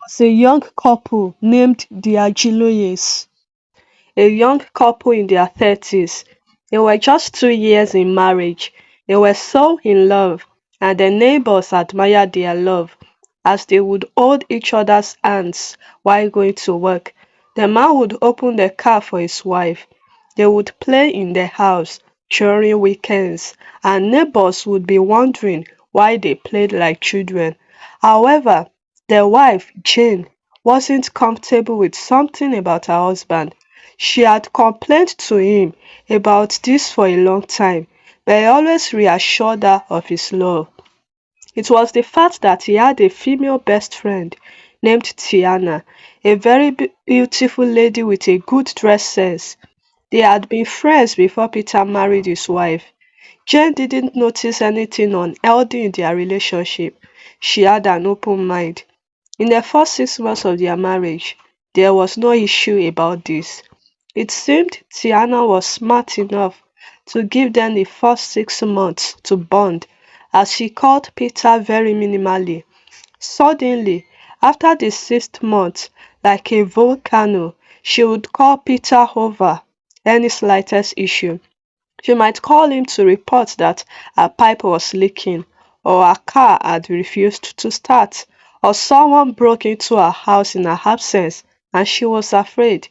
was a young couple named the Agiloyes, a young couple in their 30s. They were just 2 years in marriage. They were so in love, and their neighbors admired their love as they would hold each other's hands while going to work. The man would open the car for his wife. They would play in the house during weekends, and neighbors would be wondering why they played like children. However, the wife, Jane, wasn't comfortable with something about her husband. She had complained to him about this for a long time, but he always reassured her of his love. It was the fact that he had a female best friend named Tiana, a very beautiful lady with a good dress sense. They had been friends before Peter married his wife. Jane didn't notice anything unhealthy in their relationship. She had an open mind. In the first 6 months of their marriage, there was no issue about this. It seemed Tiana was smart enough to give them the first 6 months to bond, as she called Peter very minimally. Suddenly, after the 6th month, like a volcano, she would call Peter over any slightest issue. She might call him to report that her pipe was leaking, or her car had refused to start, or someone broke into her house in her absence and she was afraid.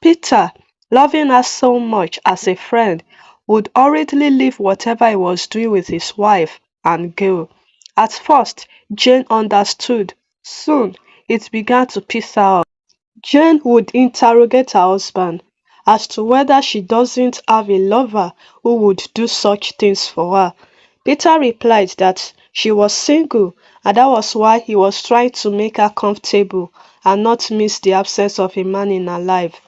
Peter, loving her so much as a friend, would hurriedly leave whatever he was doing with his wife and go. At first, Jane understood. Soon, it began to piss her off. Jane would interrogate her husband as to whether she doesn't have a lover who would do such things for her. Peter replied that she was single and that was why he was trying to make her comfortable and not miss the absence of a man in her life.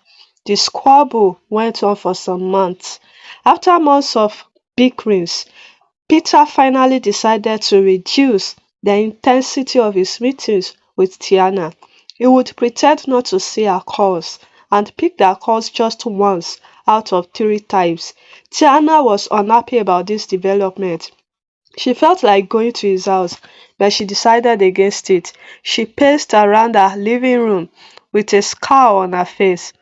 The squabble went on for some months. After months of bickerings, Peter finally decided to reduce the intensity of his meetings with Tiana. He would pretend not to see her calls and pick their calls just once out of 3 times. Tiana was unhappy about this development. She felt like going to his house, but she decided against it. She paced around her living room with a scowl on her face.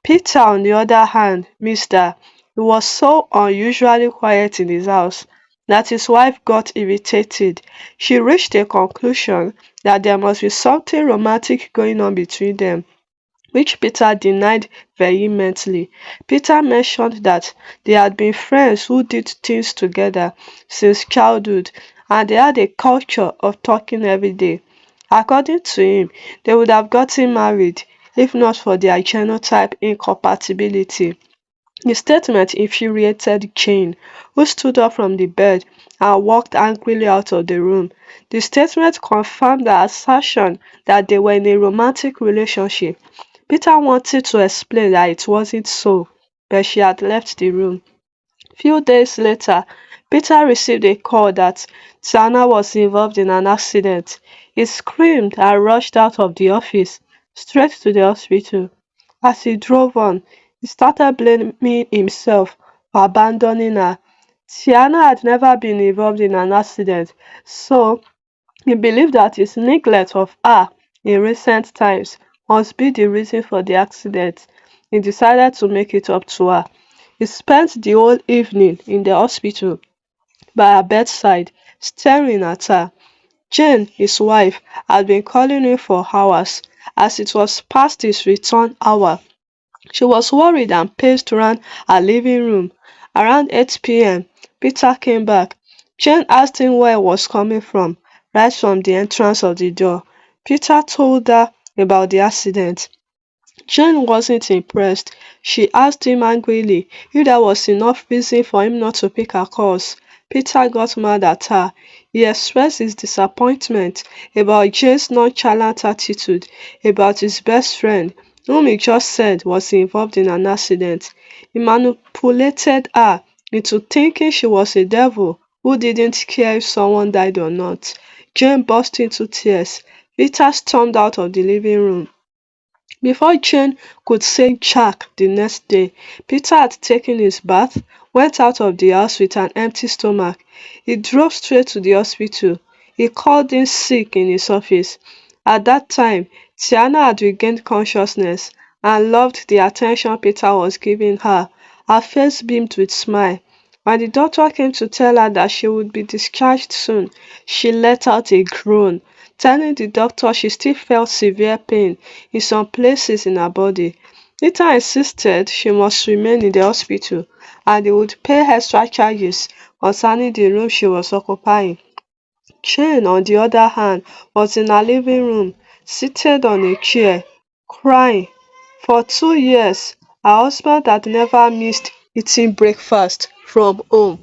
Peter, on the other hand, missed her. He was so unusually quiet in his house that his wife got irritated. She reached a conclusion that there must be something romantic going on between them, which Peter denied vehemently. Peter mentioned that they had been friends who did things together since childhood and they had a culture of talking every day. According to him, they would have gotten married if not for their genotype incompatibility. The statement infuriated Jane, who stood up from the bed and walked angrily out of the room. The statement confirmed her assertion that they were in a romantic relationship. Peter wanted to explain that it wasn't so, but she had left the room. Few days later, Peter received a call that Tiana was involved in an accident. He screamed and rushed out of the office, straight to the hospital. As he drove on, he started blaming himself for abandoning her. Tiana had never been involved in an accident, so he believed that his neglect of her in recent times must be the reason for the accident. He decided to make it up to her. He spent the whole evening in the hospital by her bedside, staring at her. Jane, his wife, had been calling him for hours, as it was past his return hour. She was worried and paced around her living room. Around 8 p.m., Peter came back. Jane asked him where he was coming from, right from the entrance of the door. Peter told her about the accident. Jane wasn't impressed. She asked him angrily if there was enough reason for him not to pick her calls. Peter got mad at her. He expressed his disappointment about Jane's nonchalant attitude about his best friend, whom he just said was involved in an accident. He manipulated her into thinking she was a devil who didn't care if someone died or not. Jane burst into tears. Peter stormed out of the living room. Before Jane could say jack the next day, Peter had taken his bath, went out of the house with an empty stomach. He drove straight to the hospital. He called in sick in his office. At that time, Tiana had regained consciousness and loved the attention Peter was giving her. Her face beamed with smile. When the doctor came to tell her that she would be discharged soon, she let out a groan, telling the doctor she still felt severe pain in some places in her body. Peter insisted she must remain in the hospital and they would pay extra charges concerning the room she was occupying. Jane, on the other hand, was in her living room, seated on a chair, crying. For 2 years, her husband had never missed eating breakfast from home.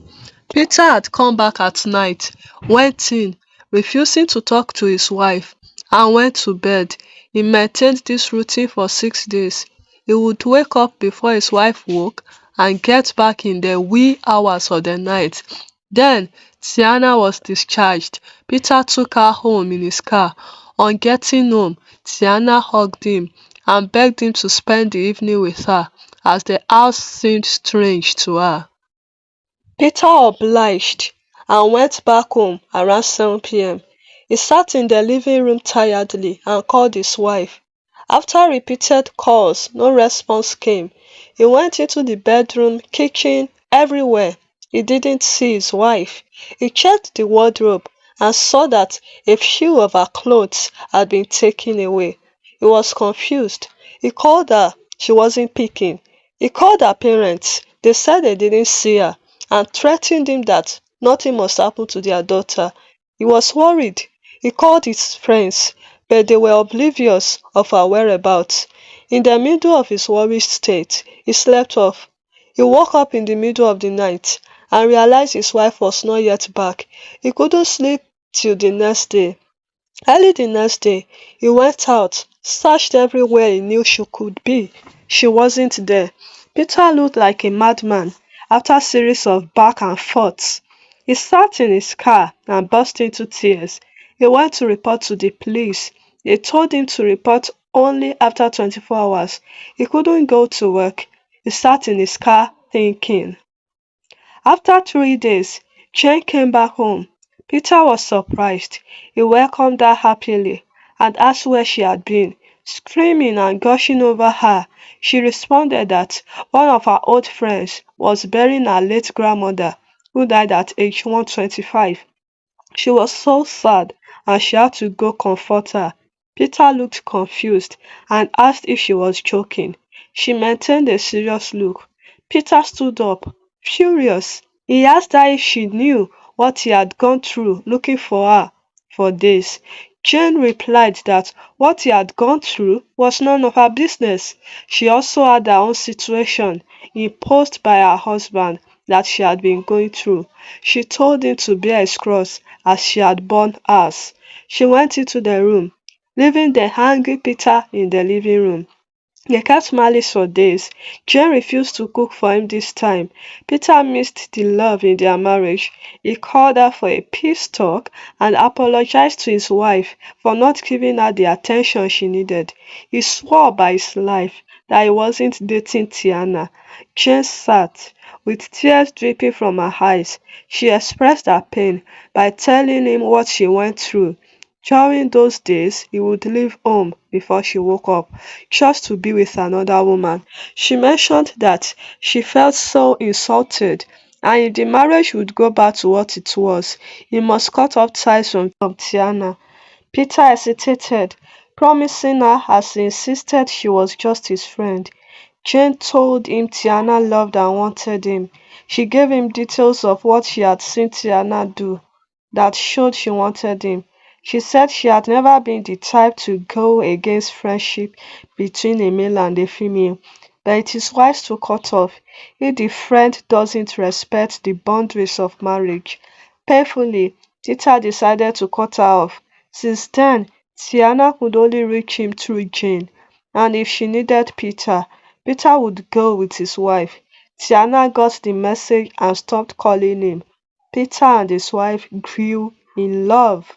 Peter had come back at night, went in, refusing to talk to his wife, and went to bed. He maintained this routine for 6 days. He would wake up before his wife woke and get back in the wee hours of the night. Then Tiana was discharged. Peter took her home in his car. On getting home, Tiana hugged him and begged him to spend the evening with her, as the house seemed strange to her. Peter obliged and went back home around 7 p.m. He sat in the living room tiredly and called his wife. After repeated calls, no response came. He went into the bedroom, kitchen, everywhere. He didn't see his wife. He checked the wardrobe and saw that a few of her clothes had been taken away. He was confused. He called her. She wasn't picking. He called her parents. They said they didn't see her and threatened him that nothing must happen to their daughter. He was worried. He called his friends, but they were oblivious of her whereabouts. In the middle of his worried state, he slept off. He woke up in the middle of the night and realized his wife was not yet back. He couldn't sleep till the next day. Early the next day, he went out, searched everywhere he knew she could be. She wasn't there. Peter looked like a madman after a series of back and forths. He sat in his car and burst into tears. He went to report to the police. They told him to report only after 24 hours. He couldn't go to work. He sat in his car thinking. After 3 days, Jane came back home. Peter was surprised. He welcomed her happily and asked where she had been. Screaming and gushing over her, she responded that one of her old friends was burying her late grandmother, who died at age 125. She was so sad and she had to go comfort her. Peter looked confused and asked if she was joking. She maintained a serious look. Peter stood up, furious. He asked her if she knew what he had gone through looking for her for days. Jane replied that what he had gone through was none of her business. She also had her own situation imposed by her husband that she had been going through. She told him to bear his cross as she had borne hers. She went into the room, leaving the angry Peter in the living room. They kept malice for days. Jane refused to cook for him this time. Peter missed the love in their marriage. He called her for a peace talk and apologized to his wife for not giving her the attention she needed. He swore by his life that he wasn't dating Tiana. Jane sat, with tears dripping from her eyes. She expressed her pain by telling him what she went through. During those days, he would leave home before she woke up, just to be with another woman. She mentioned that she felt so insulted, and if the marriage would go back to what it was, he must cut off ties from Tiana. Peter hesitated, promising her as he insisted she was just his friend. Jane told him Tiana loved and wanted him. She gave him details of what she had seen Tiana do that showed she wanted him. She said she had never been the type to go against friendship between a male and a female, but it is wise to cut off if the friend doesn't respect the boundaries of marriage. Painfully, Tita decided to cut her off. Since then, Tiana could only reach him through Jane, and if she needed Peter, Peter would go with his wife. Tiana got the message and stopped calling him. Peter and his wife grew in love.